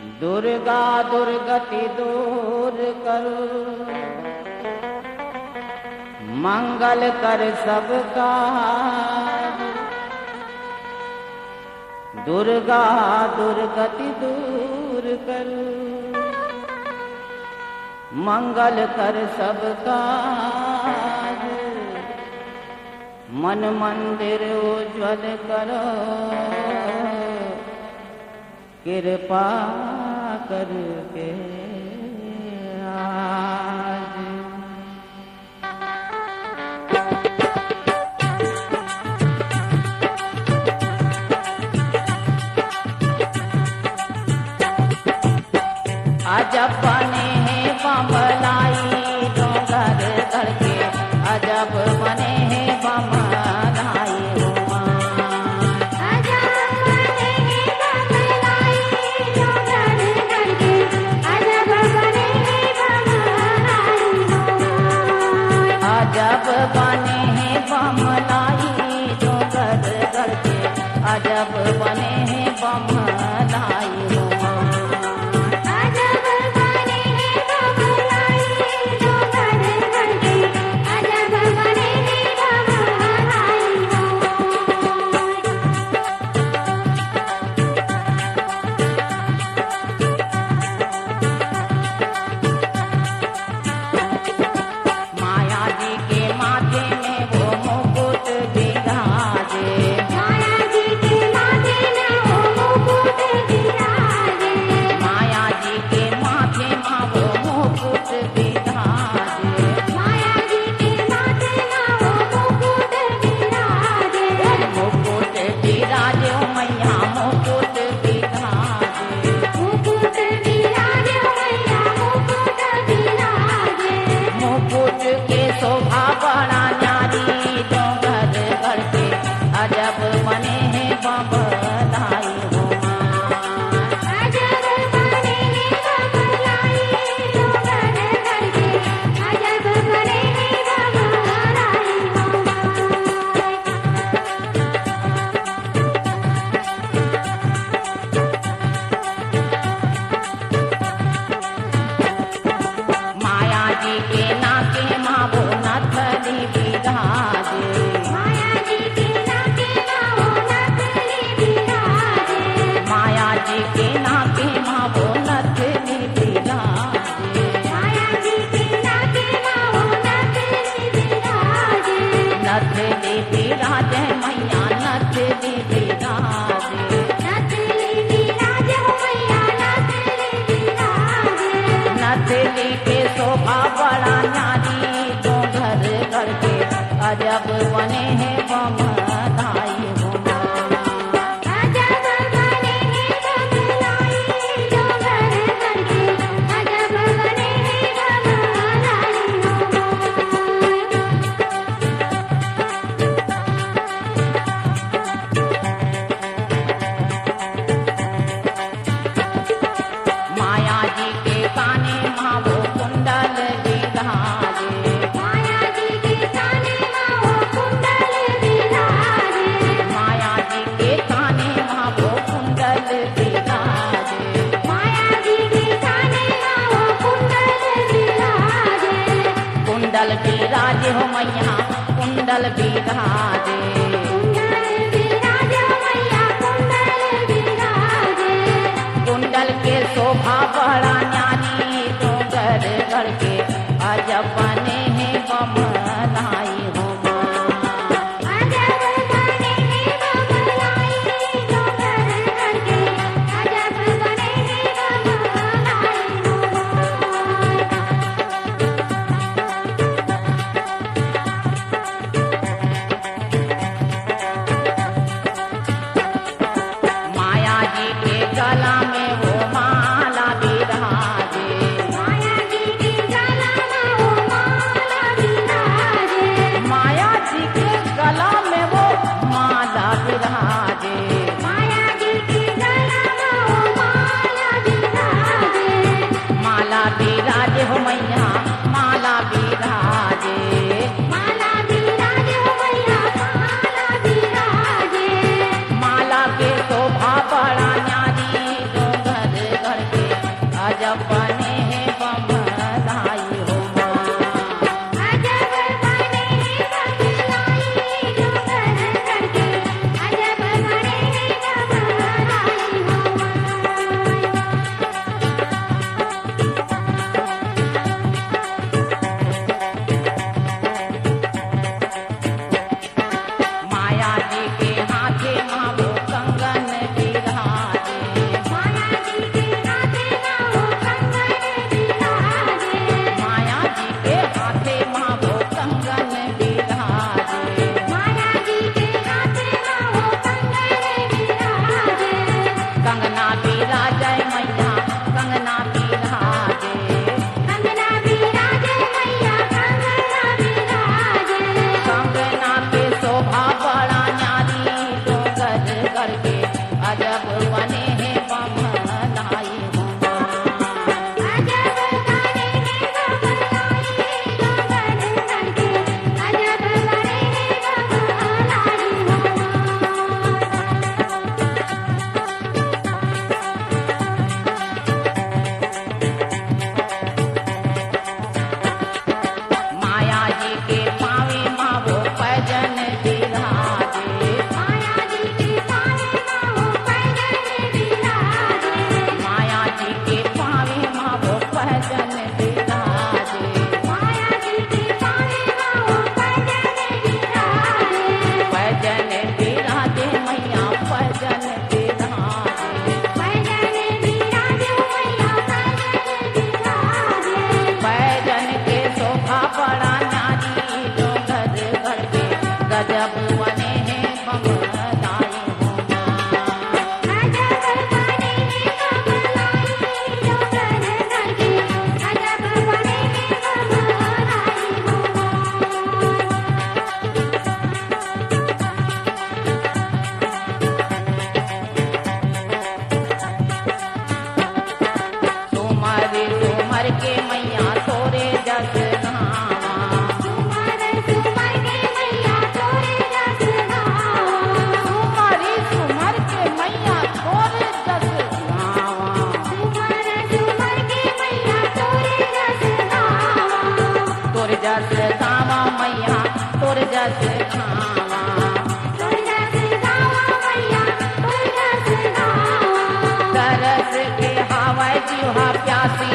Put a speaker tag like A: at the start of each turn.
A: दुर्गा दुर्गति दूर कर, मंगल कर सबका। दुर्गा दुर्गति दूर कर, मंगल कर सबका। मन मंदिर उज्ज्वल करो, कृपा करके आज। अजब बने हैं बमलाई जो घर घर के, अजब बने हैं बमलाई हुआ।
B: अजब बने हैं बमलाई जो घर घर के, अजब बने हैं बमलाई हुआ।
A: अजब बने हैं बमलाई जो घर घर के, अजब बने हैं बमलाई हुआ। अजब बने हैं बमलाई हुआ।
B: अजब बने हैं बमलाई जो घर घर के, अजब बने हैं बमलाई
A: हुआ। माया जी के काने माँ वो कुंडल विराजे,
B: माया जी के काने माँ वो कुंडल विराजे।
A: माया जी के काने माँ वो कुंडल विराजे।
B: माया जी के काने माँ वो कुंडल विराजे।
A: कुंडल विराजे हो मैया कुंडल विराजे।
B: कुंडल विराजे हो मैया कुंडल विराजे।
A: कुंडल के शोभा बड़ा न्यारी तो घर घर के, अजब बने हैं बमलाई हुआ।
B: अजब बने हैं बमलाई जो घर घर के, अजब बने हैं बमलाई हुआ।
A: माया जी के गला में वो माला विराजे,
B: माया जी के गला में वो माला
A: बिराजय मैया कंगना बिराजे
B: कंगना बिराजे मैया कंगना बिराजे
A: कंगना के शोभा बड़ा न्यारी डोंगर करके अजब बने हैं बमलाई हुआ
B: अजब बने हैं बमलाई डोंगर करके अजब बने हैं बमलाई
A: माया जी के पावे माँ वो पैजन बिराजे
B: माया जी के पावे माँ वो पैजन बिराजे
A: माया जी के पावे माँ वो पैजन बिराजे
B: माया जी के पावे माँ वो पैजन बिराजे
A: पैजन बिराजे मैया पैजन बिराजे
B: पैजन बिराजे मैया पैजन बिराजे
A: पैजन के शोभा बड़ा नारी डोंगर घर के गजब बने हैं बमलाई हुआ
B: अजब बने हैं बमलाई डोंगर करके अजब बने हैं बमलाई
A: सुमर सुमर के मैया तोरे जस गावा
B: सुमर सुमर के मैया तोरे जस गावा
A: सुमरी सुमर के मैया तोरे जस गावा
B: सुमर सुमर के मैया तोरे जस गावा
A: तोरे जस गावा मैया तोरे जस गावा
B: तोरे जस गावा मैया तोरे जस गावा
A: तरस के हवा जीवा प्यासी